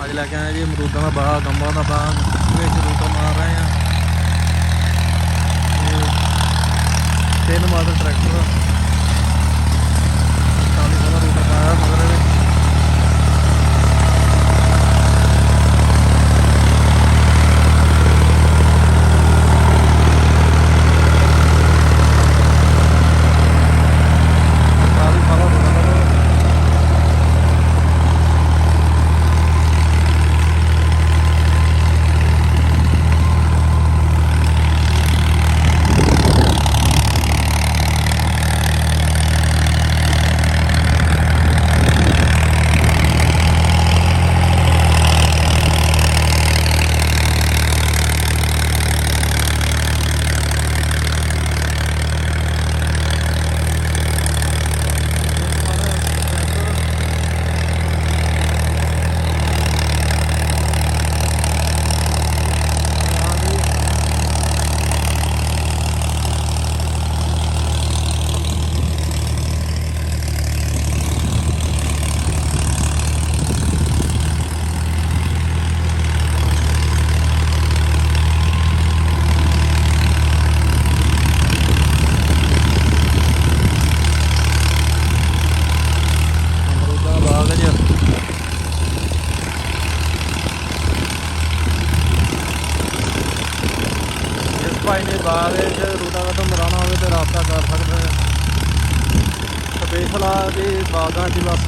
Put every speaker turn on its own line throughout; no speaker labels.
ਅੱਜ ਲੈ ਕੇ ਆਏ ਜੀ ਅਮਰੂਦਾਂ ਦਾ ਬਾਗ, ਅੰਬਾਂ ਦਾ ਬਾਗ ਵਿੱਚ ਰੂਟਾ ਮਾਰ ਰਹੇ ਆ। ਤੇ 3 ਮਾਡਲ ਟਰੈਕਟਰ 40 ਵਾਲਾ ਰੂਟਾ ਪਾਇਆ ਮਗਰ ਇਹਦੇ। ਭਾਈ ਨੇ ਬਾਗ ਵਿੱਚ ਰੂਟਾਵੇਟਰ ਮਰਾਉਣਾ ਹੋਵੇ ਤਾਂ ਰਾਬਤਾ ਕਰ ਸਕਦੇ ਆ। ਸਪੈਸ਼ਲ ਆ ਜੀ ਬਾਗਾਂ 'ਚ ਬਸ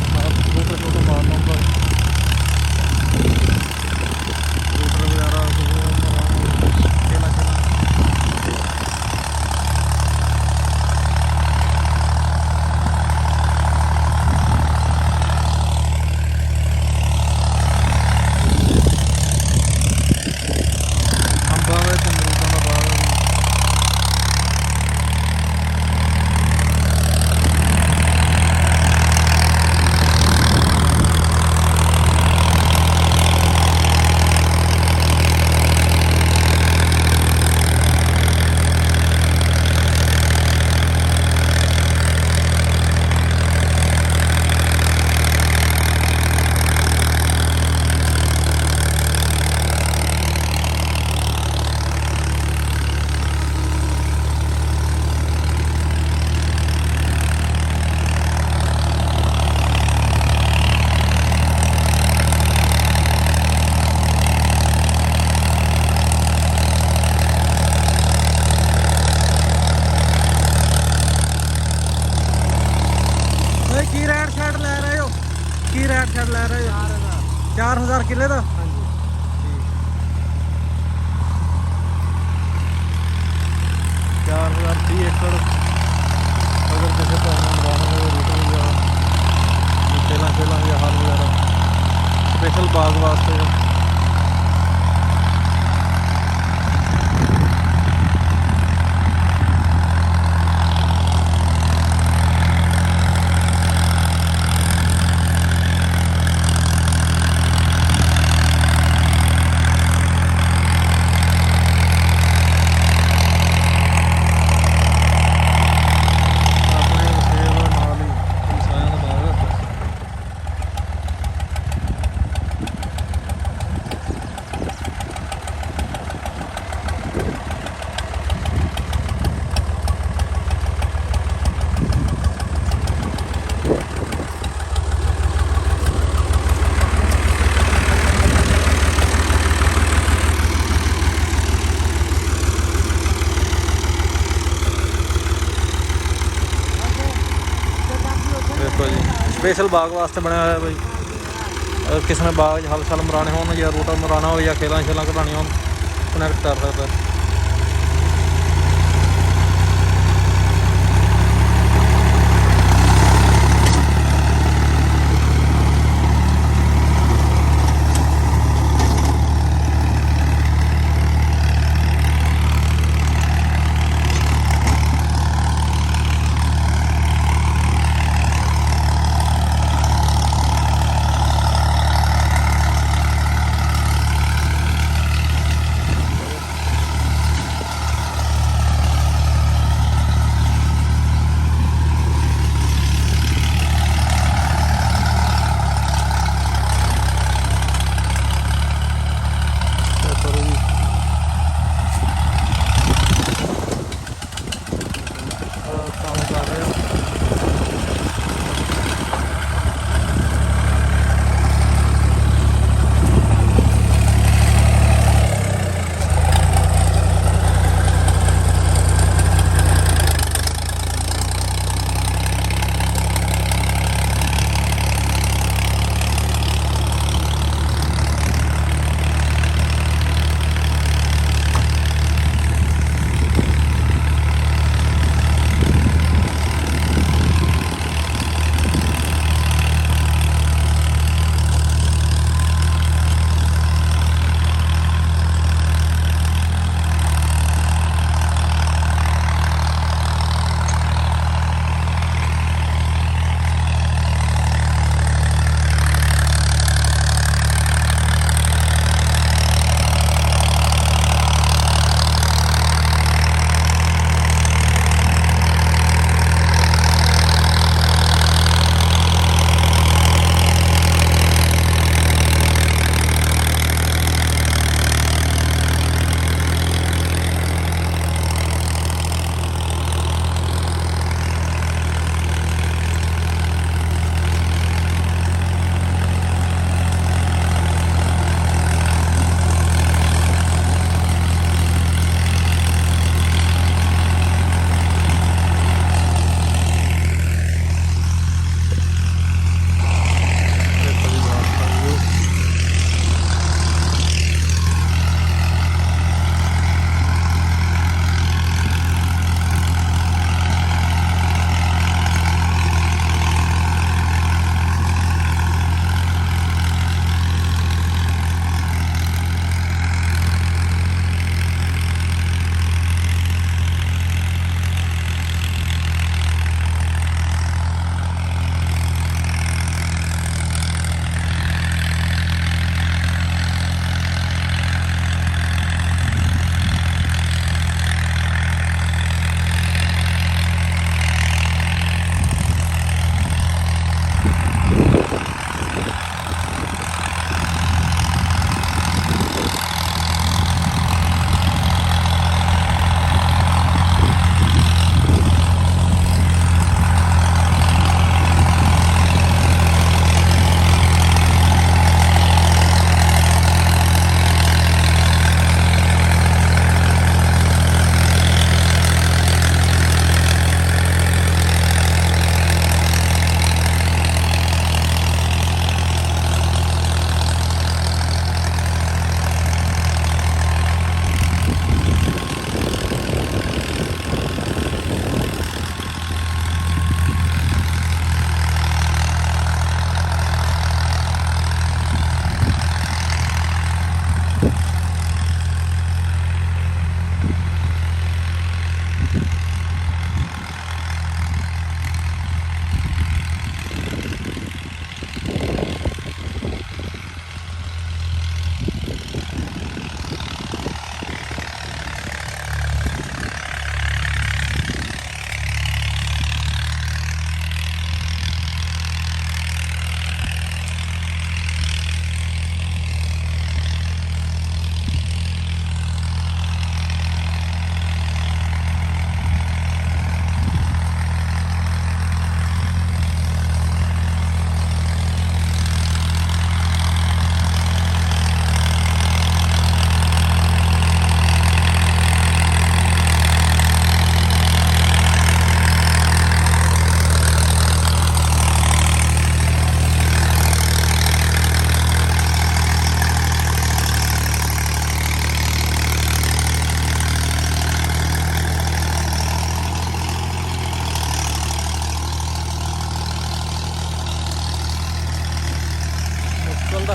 ਰੂਟਰ ਮਾਰਨਾ ਹੁੰਦਾ ਰੂਟਰ ਵਗੈਰਾ ਅੰਬਾਂ ਵਿੱਚ ਅਮਰੂਦਾਂ ਦਾ ਬਾਗ। ਕੀ ਰੇਟ ਛੱਡ ਲੈ ਰਹੇ ਹੋ? ਕੀ ਰੇਟ ਛੱਡ ਲੈ ਰਹੇ ਹੋ? 4000 ਕਿੱਲੇ ਦਾ। ਹਾਂਜੀ 4000 30 ਏਕੜ ਅਗਰ ਕਿਸੇ ਭਾਵੇਂ ਮਰਾਉਣਾ ਹੋਵੇ ਰੂਟਰ ਵਗੈਰਾ ਖੇਲਾਂ ਜਾਂ ਹਲ ਵਗੈਰਾ ਸਪੈਸ਼ਲ ਬਾਗ ਵਾਸਤੇ। ਦੇਖੋ ਜੀ ਸਪੈਸ਼ਲ ਬਾਗ ਵਾਸਤੇ ਬਣਿਆ ਹੋਇਆ ਬਾਈ। ਅਗਰ ਕਿਸੇ ਨੇ ਬਾਗ 'ਚ ਹਲ ਸ਼ਲ ਮਰਾਉਣੇ ਹੋਣ ਜਾਂ ਰੂਟਰ ਮਰਾਉਣਾ ਹੋਵੇ ਜਾਂ ਖੇਲਾਂ ਕਢਾਉਣੀਆਂ ਹੋਣ ਕਨੈਕਟ ਕਰ ਸਕਦਾ।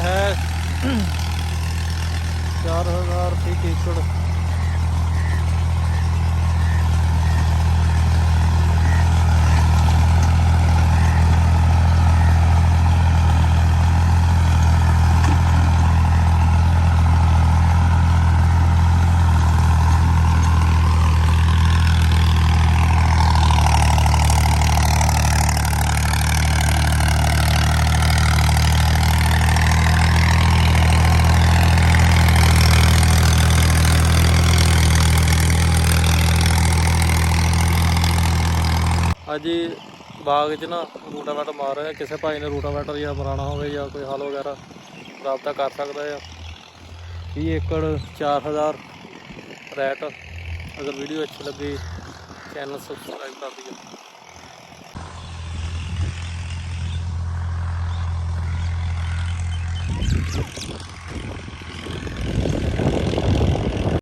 है 4000 फीट एकड़। ਅੱਜ ਬਾਗ 'ਚ ਨਾ ਰੂਟਾਵੈਟਰ ਮਾਰ ਰਿਹਾ। ਕਿਸੇ ਭਾਈ ਨੇ ਰੂਟਾਵੈਟਰ ਜਾਂ ਮਰਾਣਾ ਹੋਵੇ ਜਾਂ ਕੋਈ ਹਲ ਵਗੈਰਾ ਰਾਬਤਾ ਕਰ ਸਕਦਾ ਆ। 20 ਏਕੜ 4000 ਰੈਟ। ਅਗਰ ਵੀਡੀਓ ਅੱਛੀ ਲੱਗੀ ਚੈਨਲ ਸਬਸਕ੍ਰਾਈਬ ਕਰ ਦਿਓ।